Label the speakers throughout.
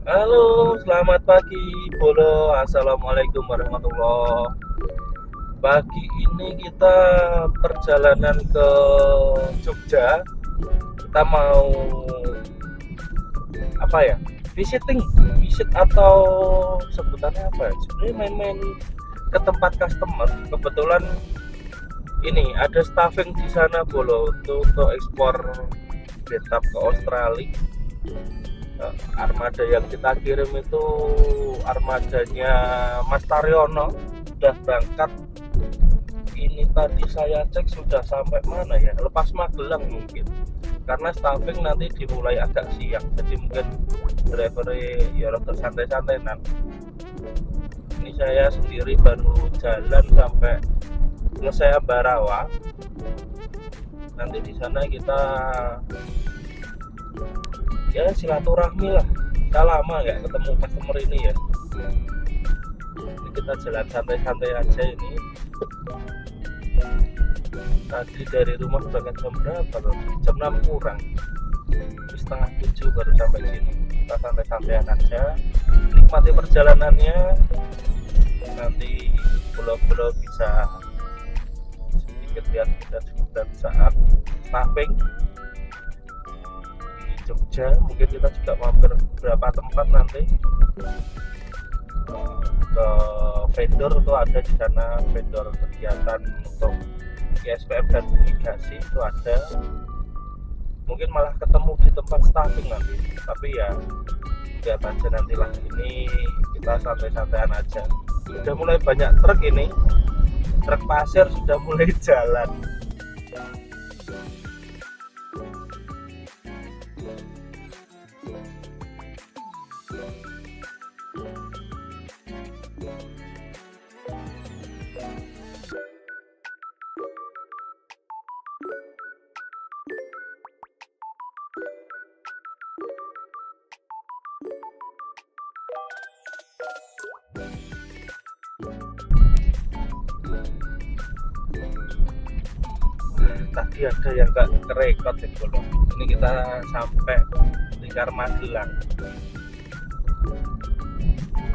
Speaker 1: Halo, selamat pagi, Bolo. Assalamualaikum warahmatullah. Pagi ini kita perjalanan ke Jogja. Kita mau apa ya? Visit atau sebutannya apa ya? Sebenarnya main-main ke tempat customer. Kebetulan ini ada staffing di sana, Bolo, untuk ekspor betap ke Australia. Armada yang kita kirim itu armadanya Mas Taryono sudah berangkat. Ini tadi saya cek sudah sampai mana ya, lepas Magelang mungkin, karena staffing nanti dimulai agak siang, jadi mungkin driver ya rada santai-santai nanti. Ini saya sendiri baru jalan sampai selesai Ambarawa. Nanti di sana kita ya silaturahmi lah, kita lama nggak ketemu customer ini ya. Ini kita jalan santai-santai aja ini. Tadi dari rumah berangkat jam berapa loh? Jam 6 kurang, setengah 7 baru sampai sini. Kita santai-santaian aja, nikmati perjalanannya. Nanti pulau-pulau bisa sedikit lihat kita juga saat staffing di Jogja. Mungkin kita juga mampir beberapa tempat nanti. Ke vendor tuh ada di sana, vendor kegiatan untuk ISPM dan irigasi itu ada. Mungkin malah ketemu di tempat staffing nanti, tapi ya lihat aja nantilah. Ini kita santai-santaian aja. Sudah mulai banyak truk ini, truk pasir sudah mulai jalan. Tadi ada yang gak kerekot ya Bolo. Ini kita sampai Lingkar Magelang.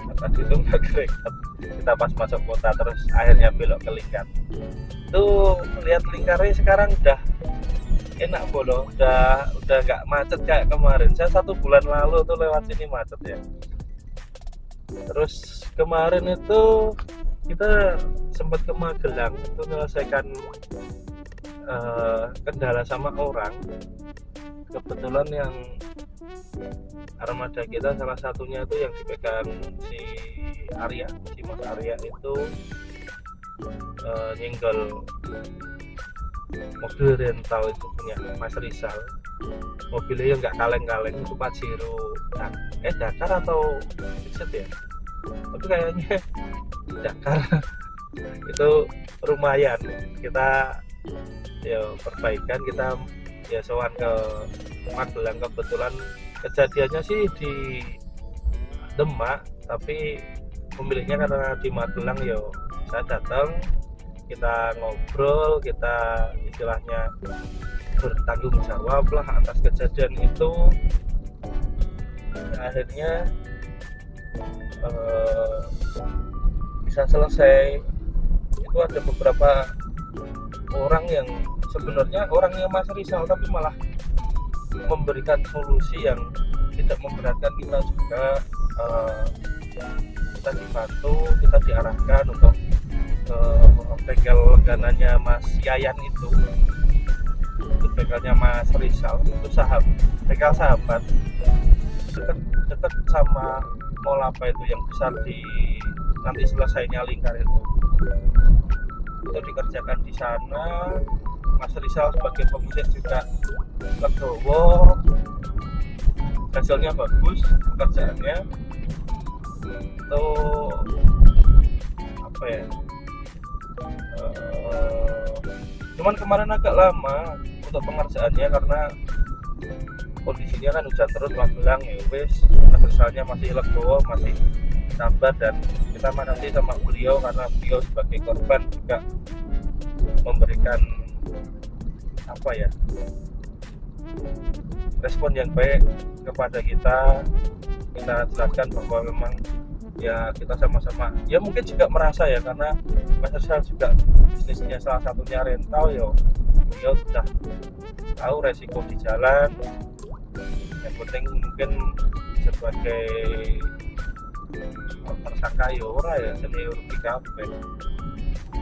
Speaker 1: Nah, tadi itu gak kerekot, kita pas masuk kota terus akhirnya belok ke Lingkar. Tuh lihat lingkarnya sekarang udah enak Bolo, udah gak macet kayak kemarin. Saya 1 bulan lalu tuh lewat sini macet ya. Terus kemarin itu kita sempat ke Magelang itu menyelesaikan kendala sama orang. Kebetulan yang armada kita salah satunya itu yang dipegang si Arya, si Mas Arya itu nyenggol mobil rental itu punya Mas Rizal. Mobilnya nggak kaleng-kaleng, itu Pajero Dakar atau Fixed ya, tapi kayaknya Dakar. Itu lumayan, kita ya perbaikan, kita ya sowan ke Magelang. Kebetulan kejadiannya sih di Demak, tapi pemiliknya karena di Magelang, ya saya datang, kita ngobrol, kita istilahnya bertanggung jawab lah atas kejadian itu. Akhirnya bisa selesai. Itu ada beberapa orang yang sebenarnya orangnya Mas Rizal, tapi malah memberikan solusi yang tidak memberatkan kita juga. Kita dibantu, kita diarahkan untuk bengkel langganannya Mas Yayan itu bengkelnya Mas Rizal, itu bengkel sahabat, dekat sama mall apa itu yang besar di nanti selesainya Lingkar itu dikerjakan di sana. Mas Rizal sebagai pemilik juga legowo, hasilnya bagus pekerjaannya. Itu apa ya, cuman kemarin agak lama untuk pengerjaannya karena kondisinya kan hujan terus Magelang ya wis. Mas Rizalnya masih legowo, masih sabar, dan kita nanti sama beliau karena beliau sebagai korban juga memberikan apa ya, respon yang baik kepada kita jelaskan bahwa memang ya kita sama-sama ya mungkin juga merasa ya, karena Mas Rizal juga bisnisnya salah satunya rental ya, dia sudah tahu resiko di jalan. Yang penting mungkin sebagai tersangka ya ora ya senior PKP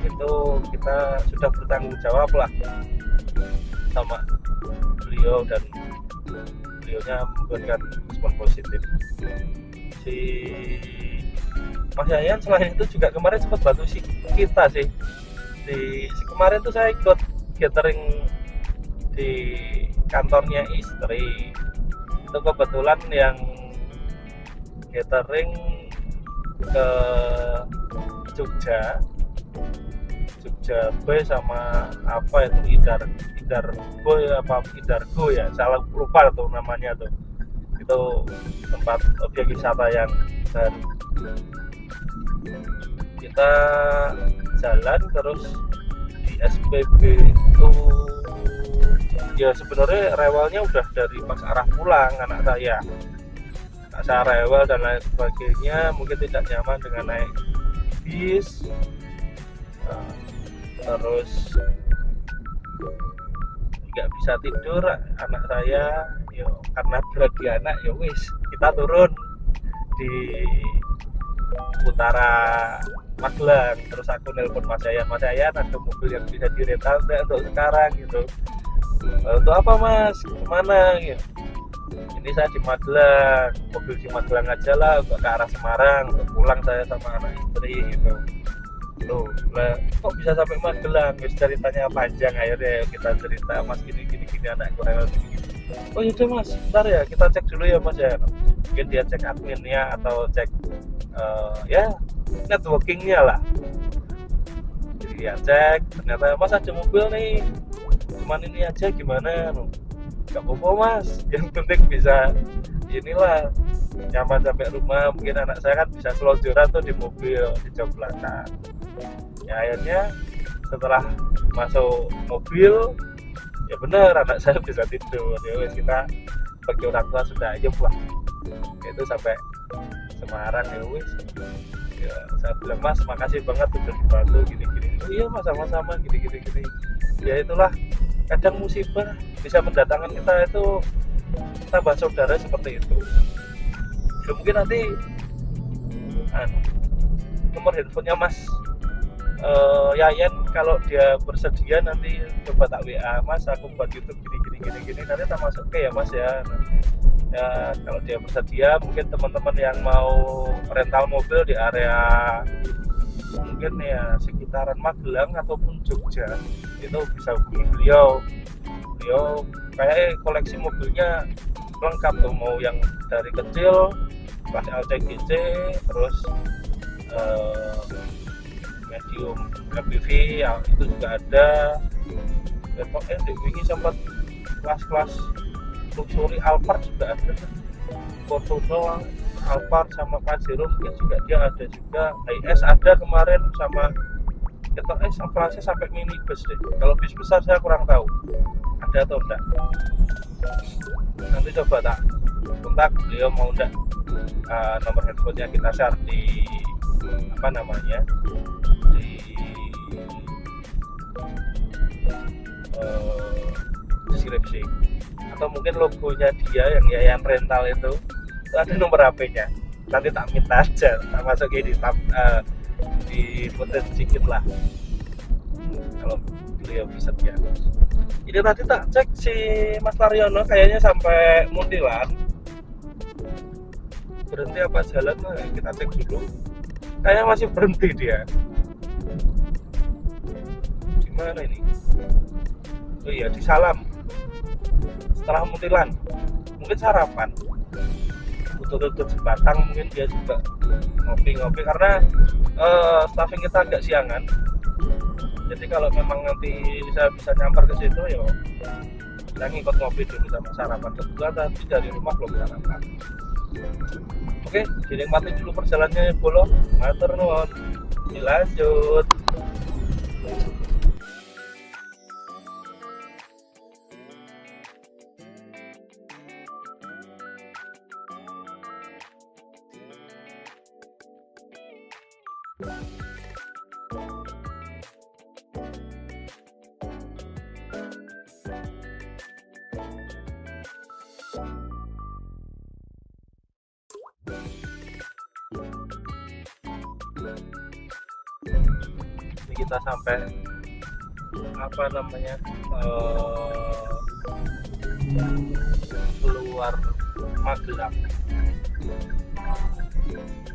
Speaker 1: itu kita sudah bertanggung jawab lah sama beliau, dan beliaunya memberikan respon positif. Si Mas Yayan selain itu juga kemarin sempat bantu kita sih. Kemarin tuh saya ikut catering di kantornya istri. Itu kebetulan yang catering ke Jogja Boy sama apa itu Idar Boy apa Idargo ya, salah lupa tuh namanya tuh. Itu tempat objek wisata yang baru. Kita jalan terus di SPB itu ya sebenarnya rewelnya udah dari pas arah pulang anak saya rewel dan lain sebagainya, mungkin tidak nyaman dengan naik bis. Terus nggak bisa tidur anak saya ya, karena berat di anak ya wis kita turun di utara Magelang. Terus aku nelpon Mas Yayan ada mobil yang bisa dirental untuk sekarang gitu. Untuk apa Mas, kemana ya? Ini saya di Magelang, mobil di Magelang aja lah untuk ke arah Semarang, untuk pulang saya sama anak istri gitu. Loh, kok bisa sampai Magelang? Wis ceritanya panjang, akhirnya kita cerita Mas gini anakku rewel gini. Oh yaudah Mas, bentar ya kita cek dulu ya Mas ya. Mungkin dia cek adminnya atau cek ya networkingnya lah. Jadi ya cek, ternyata Mas ada mobil nih, cuman ini aja gimana? Gak apa-apa Mas, yang penting bisa inilah nyaman sampai rumah. Mungkin anak saya kan bisa selonjoran tuh di mobil di jok belakang. Ya akhirnya setelah masuk mobil ya benar anak saya bisa tidur. Ya wes kita bagi orang tua sudah ayem lah. Itu sampai Semarang ya wes. Ya, saya bilang Mas makasih banget udah dibantu gini-gini. Oh iya Mas sama-sama gini-gini. Ya itulah kadang musibah bisa mendatangkan kita itu tambah saudara seperti itu. Ya mungkin nanti nomor handphonenya Mas Yayan kalau dia bersedia nanti coba tak WA Mas, aku buat YouTube gini nanti tak masuk ke ya Mas ya. Ya kalau dia bersedia, mungkin teman-teman yang mau rental mobil di area mungkin ya sekitaran Magelang ataupun Jogja itu bisa hubungi beliau kayak koleksi mobilnya lengkap tuh, mau yang dari kecil kelas LCGC terus medium MPV ya, itu juga ada. Ini sempat kelas-kelas luxury Alphard juga ada, Fortuner, Alphard sama Pajero mungkin juga dia ada juga. IS ada kemarin sama kita kelasnya sampai minibus deh. Kalau bis besar saya kurang tahu ada atau enggak. Nanti coba tak kontak beliau mau enggak, nomor handphonenya kita share di apa namanya di deskripsi, atau mungkin logonya dia yang Yayan Rental itu ada nomor HP-nya, nanti tak minta aja tak masukin di footage sedikit lah kalau beliau bisa dia. Ini tadi tak cek si Mas Taryono kayaknya sampai Muntilan, berhenti apa jalan, kita cek dulu. Kayaknya masih berhenti dia. Gimana ini? Oh iya di Salam. Setelah Muntilan, mungkin sarapan. Tutup sebatang mungkin dia juga ngopi-ngopi karena staffing kita agak siangan. Jadi kalau memang nanti saya bisa nyamper ke situ ya saya ngikut ngopi dulu sama sarapan. Kebetulan tadi dari rumah belum sarapan. Oke, dinikmati dulu perjalanannya Bolo. Matur nuwun. Dilanjut. Ini kita sampai apa namanya keluar Magelang.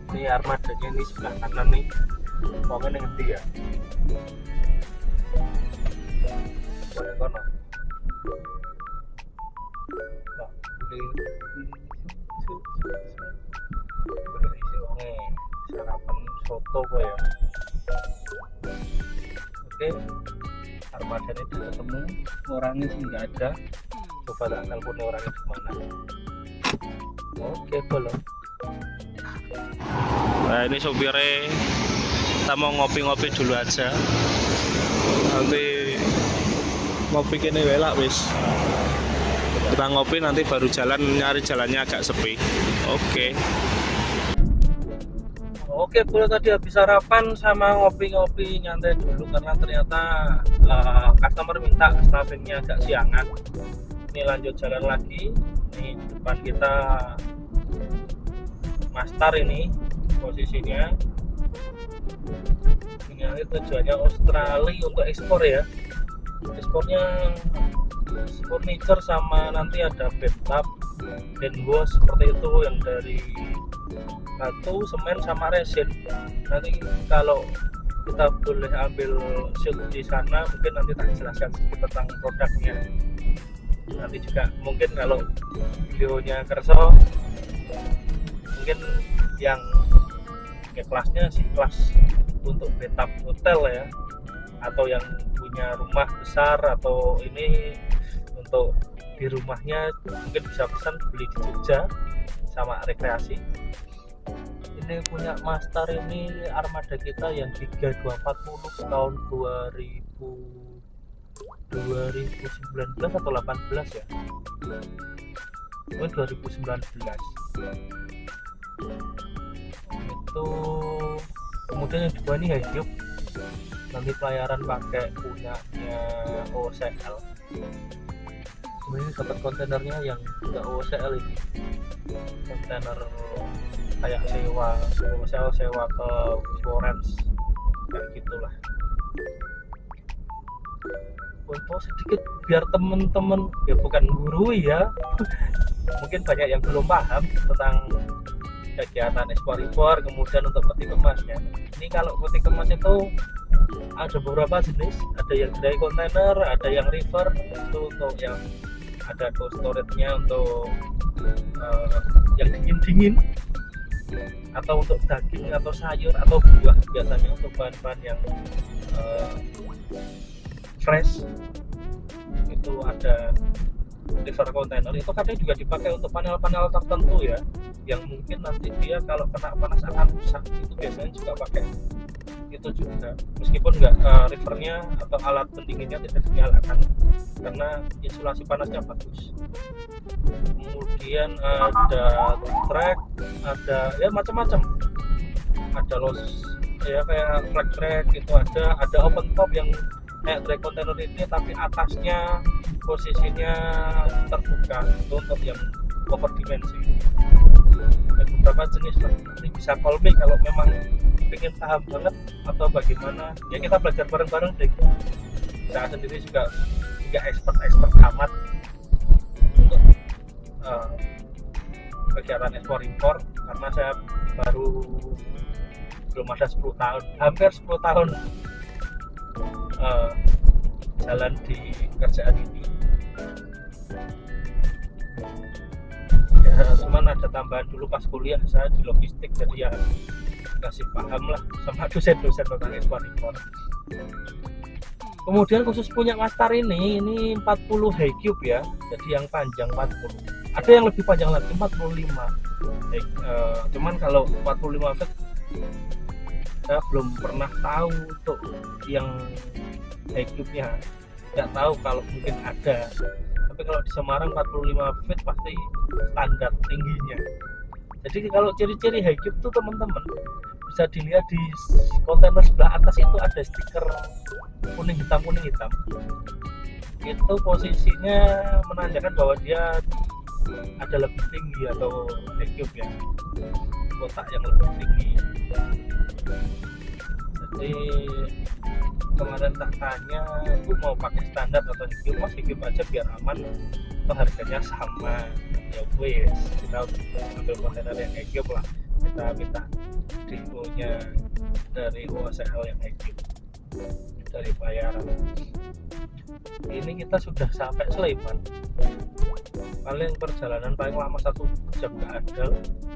Speaker 1: Ini armadanya ini sebelah kanan nih, pokoknya ngerti ya. Boleh kono. Nah, ini sarapan soto kok ya. Oke, armadanya udah ketemu, orangnya sih nggak ada. Coba tak telepon orangnya di mana. Oke, boleh. Nah, ini sopirnya, kita mau ngopi-ngopi dulu aja. Nanti ngopi kene welak wis. Kita ngopi nanti baru jalan, nyari jalannya agak sepi. Oke. Oke, boleh tadi habis sarapan sama ngopi-ngopi nyantai dulu karena ternyata customer minta staffingnya agak siangan. Ini lanjut jalan lagi. Ini depan kita Mastar ini posisinya. Ini tujuannya Australia untuk ekspor ya. Ekspornya furniture sama nanti ada bathtub dan wash seperti itu yang dari batu, semen sama resin. Nanti kalau kita boleh ambil shoot di sana mungkin nanti tak jelaskan sedikit tentang produknya. Nanti juga mungkin kalau videonya kerso mungkin yang kelasnya sih kelas untuk bathtub hotel ya, atau yang punya rumah besar atau ini untuk di rumahnya mungkin bisa pesan beli di Jogja sama rekreasi. Ini punya Mastar ini armada kita yang 3240 tahun 2019 atau 18 ya. Oh, 2019 itu. Kemudian yang kedua ini Hidup, nanti pelayaran pakai punyanya OCL. Sebenarnya dapat kontainernya yang enggak OCL ini, kontainer kayak sewa ke Florence kayak gitulah. Untuk sedikit biar temen-temen ya bukan guru ya mungkin banyak yang belum paham tentang kegiatan ekspor impor. Kemudian untuk peti kemasnya, ini kalau peti kemas itu ada beberapa jenis, ada yang dry container, ada yang river, itu untuk yang ada cold storage-nya untuk yang dingin-dingin, atau untuk daging atau sayur atau buah, biasanya untuk bahan-bahan yang fresh itu ada river container. Itu kadang juga dipakai untuk panel-panel tertentu ya, yang mungkin nanti dia kalau kena panas akan rusak, itu biasanya juga pakai itu juga, meskipun enggak rivernya atau alat pendinginnya tidak dinyalakan karena insulasi panasnya bagus. Kemudian ada track, ada ya macam-macam, ada los ya kayak flag track itu ada open top yang kayak dry container ini tapi atasnya posisinya terbuka, itu untuk yang over dimensi. Ada beberapa jenis lah, ini bisa call me kalau memang pengen paham banget atau bagaimana ya, kita belajar bareng-bareng deh. Saya sendiri juga tidak expert amat untuk kegiatan ekspor impor karena saya baru belum ada 10 tahun, hampir 10 tahun jalan di kerjaan ini ya. Cuman ada tambahan dulu pas kuliah saya di logistik, jadi ya kasih paham lah sama dosen-dosen tentang ekspor impor. Kemudian khusus punya Mastar ini 40 high cube ya, jadi yang panjang 40, ada yang lebih panjang lagi 45. Cuman kalau 45 feet saya belum pernah tahu untuk yang high cube nya, nggak tahu kalau mungkin ada, tapi kalau di Semarang 45 feet pasti standar tingginya. Jadi kalau ciri-ciri high cube tuh teman-teman bisa dilihat di kontainer sebelah atas itu ada stiker kuning hitam itu posisinya menandakan bahwa dia ada lebih tinggi atau E-Cube ya, kotak yang lebih tinggi. Jadi kemarin tak tanya, Bu mau pakai standar atau E-Cube? Mas E-Cube aja biar aman, atau harganya sama. Ya wes, kita ambil kontainer yang E-Cube lah, kita minta DO-nya dari OSL yang E-Cube dari bayaran. Ini kita sudah sampai Sleman, paling perjalanan paling lama 1 jam nggak ada,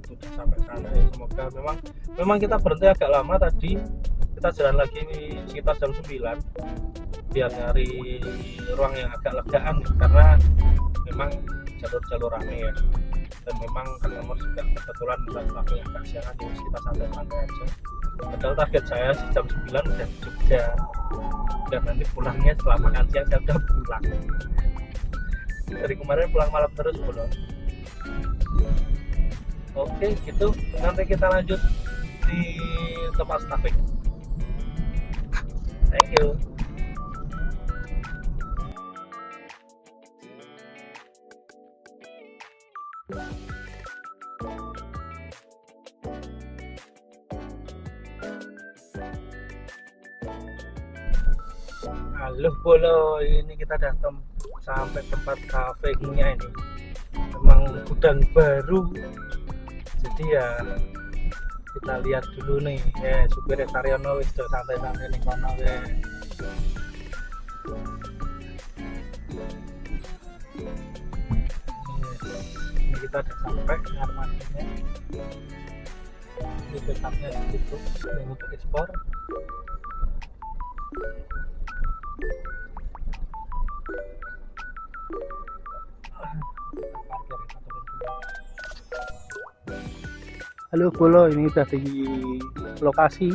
Speaker 1: sudah sampai sana ya. Semoga memang kita berhenti agak lama tadi, kita jalan lagi sekitar jam 9 biar nyari ruang yang agak legaan karena memang jalur rame ya, dan memang customer juga kebetulan staffing agak siangan, jadi kita santai-santai aja. Padahal target saya jam 9 udah di Jogja, dan nanti pulangnya setelah makan siang saya udah pulang. Dari kemarin pulang malam terus belum. Oke gitu, nanti kita lanjut di tempat staffing. Thank you. Halo Bolo, ini kita datang sampai tempat kafenya ini. Memang gudang baru, jadi ya kita lihat dulu nih. Ya supir Saryono wis santai-santai nih kono ya. Ini kita udah sampai kamar mandinya. Ini backupnya di situ yang untuk ekspor. Halo Bolo, ini udah di lokasi.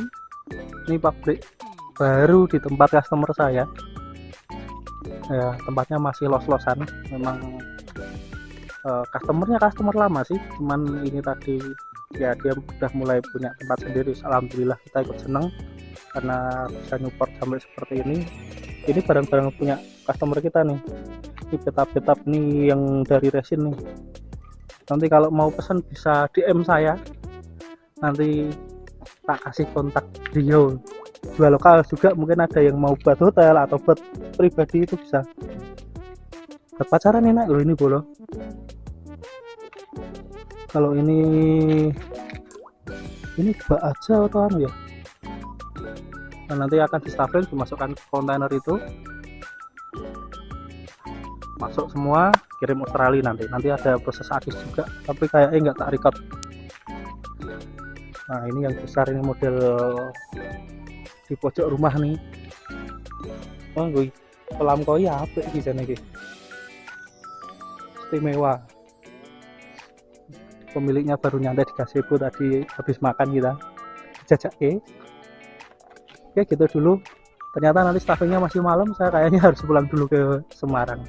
Speaker 1: Ini pabrik baru di tempat customer saya. Ya, tempatnya masih los-losan. Memang customer lama sih. Cuman ini tadi ya dia udah mulai punya tempat sendiri. Alhamdulillah kita ikut seneng karena bisa nyupport sampai seperti ini. Ini barang-barang punya customer kita nih. Ini betap-betap nih yang dari resin nih. Nanti kalau mau pesan bisa DM saya. Nanti tak kasih kontak beliau. Jual lokal juga, mungkin ada yang mau buat hotel atau buat pribadi itu bisa. Buat pacaran enak loh ini Bolo. Kalau ini bak aja atau anu ya. Nah, nanti akan di stafing, dimasukkan ke kontainer itu. Masuk semua, kirim Australia nanti ada proses akis juga, tapi kayaknya nggak tak record. Nah ini yang besar, ini model di pojok rumah nih. Oh gue kolam koi apa di sana gitu, istimewa. Pemiliknya baru nyantai di gazebo tadi habis makan kita jajak Oke gitu dulu. Ternyata nanti staffingnya masih malam, saya kayaknya harus pulang dulu ke Semarang.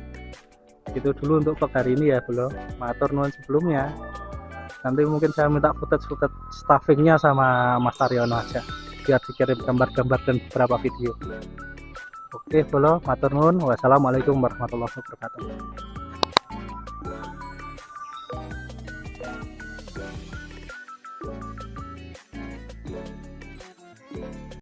Speaker 1: Gitu dulu untuk vlog hari ini ya Bolo. Matur nuwun sebelumnya. Nanti mungkin saya minta footage staffingnya sama Mas Saryono aja biar dikirim gambar-gambar dan beberapa video. Oke Bolo, matur nuwun. Wassalamualaikum warahmatullahi wabarakatuh.